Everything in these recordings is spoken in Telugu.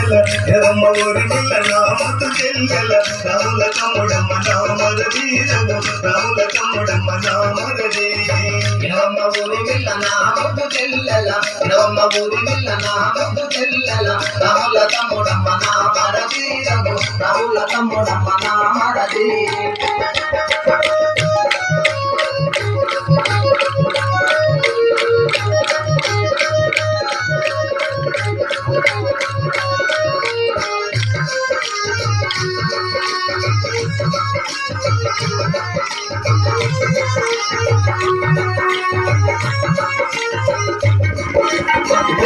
చెల్లెల ఎరమ్మ ఊరి పిల్ల నా ముద్దు చెల్లెల రాముల తమ్ముడమ్మ నా మరదీరగు రాముల తమ్ముడమ్మ నా మరదే ఎరమ్మ ఊరి పిల్ల నా ముద్దు చెల్లెల ఎరమ్మ ఊరి పిల్ల నా ముద్దు చెల్లెల రాముల తమ్ముడమ్మ నా మరదీరగు రాముల తమ్ముడమ్మ నా మరదే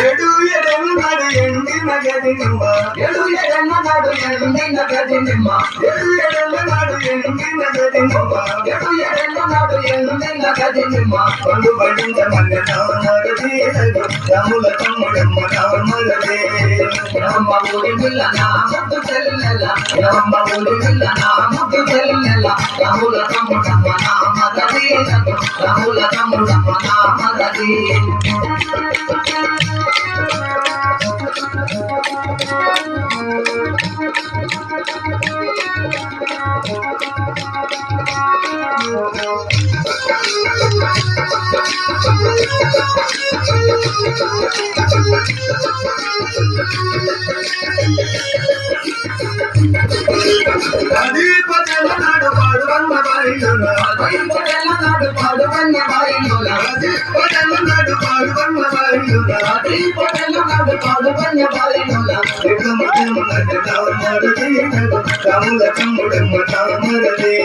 ఏడు ఎడన్నాడు ఎండిన గది నిమ్మ ఏడు ఎడన్నాడు ఎండిన గది నిమ్మ ఏడు ఎడన్నాడు ఎండిన గది నిమ్మ ఏడు ఎడన్నాడు ఎండిన గది నిమ్మ పండు పడింద మల్ల నా మరదీరగు రాముల తమ్ముడమ్మ నా మరదే ఎరమ్మ ఊరి పిల్ల నా ముద్దు చెల్లెల ఎరమ్మ ఊరి పిల్ల నా ముద్దు చెల్లెల రాముల తమ్ముడమ్మ నా మరదీరగు రాముల తమ్ముడమ్మ నా మరదీ అది పదనాడు పాడువన్న బాయిలోన నాడు పాడువన్న బాయిలోన అది పదనాడు పాడువన్న బాయిలోన అది నాడు పాడువన్న బాయిలోన రాముల తమ్ముడమ్మ నా మరదే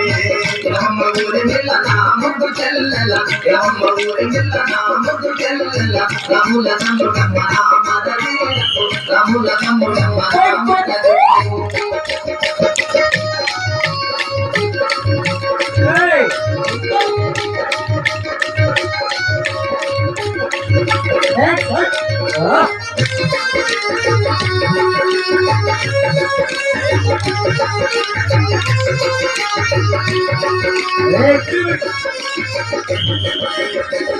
ఎరమ్మ ఊరి పిల్ల నా ముద్దు చెల్లెల ఎరమ్మ ఊరి పిల్ల నా ముద్దు చెల్లెల రాముల తమ్ముడమ్మ నా మరదే రాముల తమ్ముడమ్మ నా మరదే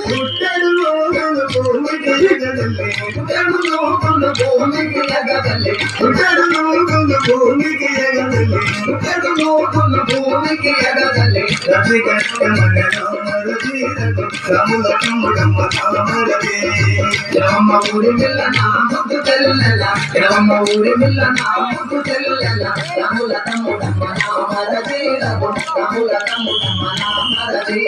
పుట్టడు లోగులు భూమికి ఎగదల్లి పుట్టడు లోగులు భూమికి ఎగదల్లి పుట్టడు లోగులు భూమికి ఎగదల్లి పుట్టడు లోగులు భూమికి ఎగదల్లి రవి కష్టమన్న నా మరదీరగు రాముల తమ్ముడమ్మ నా మరదే ఎరమ్మ ఊరి పిల్ల నా ముద్దు చెల్లెల ఎరమ్మ ఊరి పిల్ల నా ముద్దు చెల్లెల రాముల తమ్ముడమ్మ నా మరదీరగు రాముల తమ్ముడమ్మ నా మరదే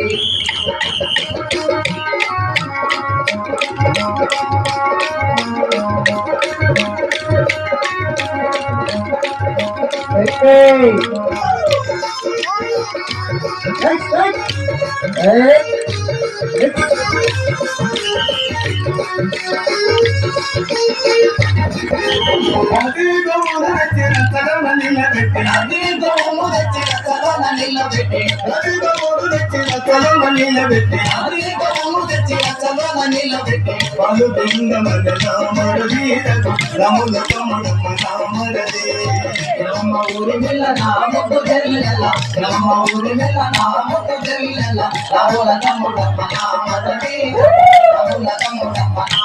అది గోముల రచన నిలబెట్టి అది గోము తెచ్చిన కలన నిలబెట్టి అది గోముల రచన కలన నిలబెట్టి అది గోము తెచ్చిన కలన నిలబెట్టి పాలు బిందమన్న నా మరదీరగు రాముల తమ్ముడమ్మ నా మరదే ఎరమ్మ ఊరి పిల్ల నా ముద్దు చెల్లెల ఎరమ్మ ఊరి పిల్ల నా ముద్దు చెల్లెల రాముల తమ్ముడమ్మ నా మరదే రాముల తమ్ముడమ్మ నా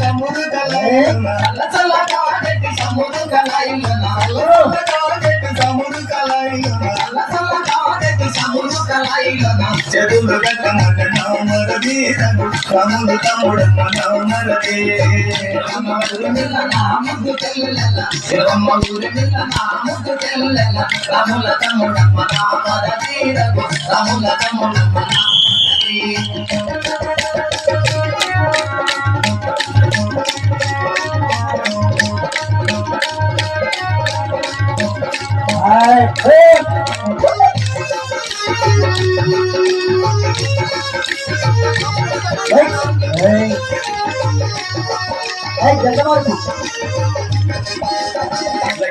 సముడు కలాయిలోన చల్లగా పెట్టి సముడు కలాయిలోన సముడు కలాయిలోన చల్లగా పెట్టి సముడు కలాయిలోన చెరువులు గట్టమన్న నా మరదీరగు రాముల తమ్ముడమ్మ నా మరదే ఎరమ్మ ఊరి పిల్ల నా ముద్దు చెల్లెల ఎరమ్మ ఊరి పిల్ల నా ముద్దు చెల్లెల రాముల తమ్ముడమ్మ నా మరదీరగు రాముల తమ్ముడమ్మ నా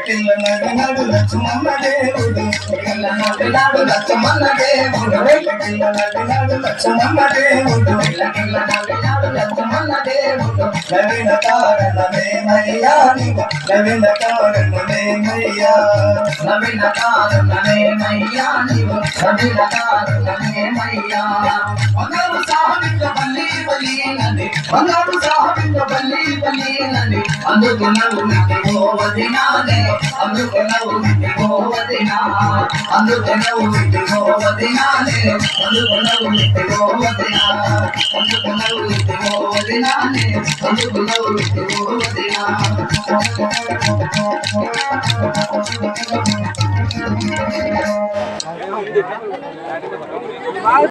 కిల్ల నగనాడు లక్ష్మణ దేవుడు కిల్ల నగనాడు లక్ష్మణ దేవుడు కిల్ల నగనాడు లక్ష్మణ దేవుడు కిల్ల నగనాడు లక్ష్మణ దేవుడు నవీన కారణమేమయ్యా నీవు నవీన కారణమేమయ్యా నవీన కారణమేమయ్యా నీవు నవీన కారణమేమయ్యా వందరు సాహబిక బల్లి బలీనది వందరు సాహబిక బల్లి బలీనది అందుకు నవ్వు వదినానే అందుకు నవ్వు వదినా అందుకు నవ్వు వదినానే అందుకు నవ్వు వదినా అందుకు నవ్వు వదినానే అందుకు నవ్వు వదినా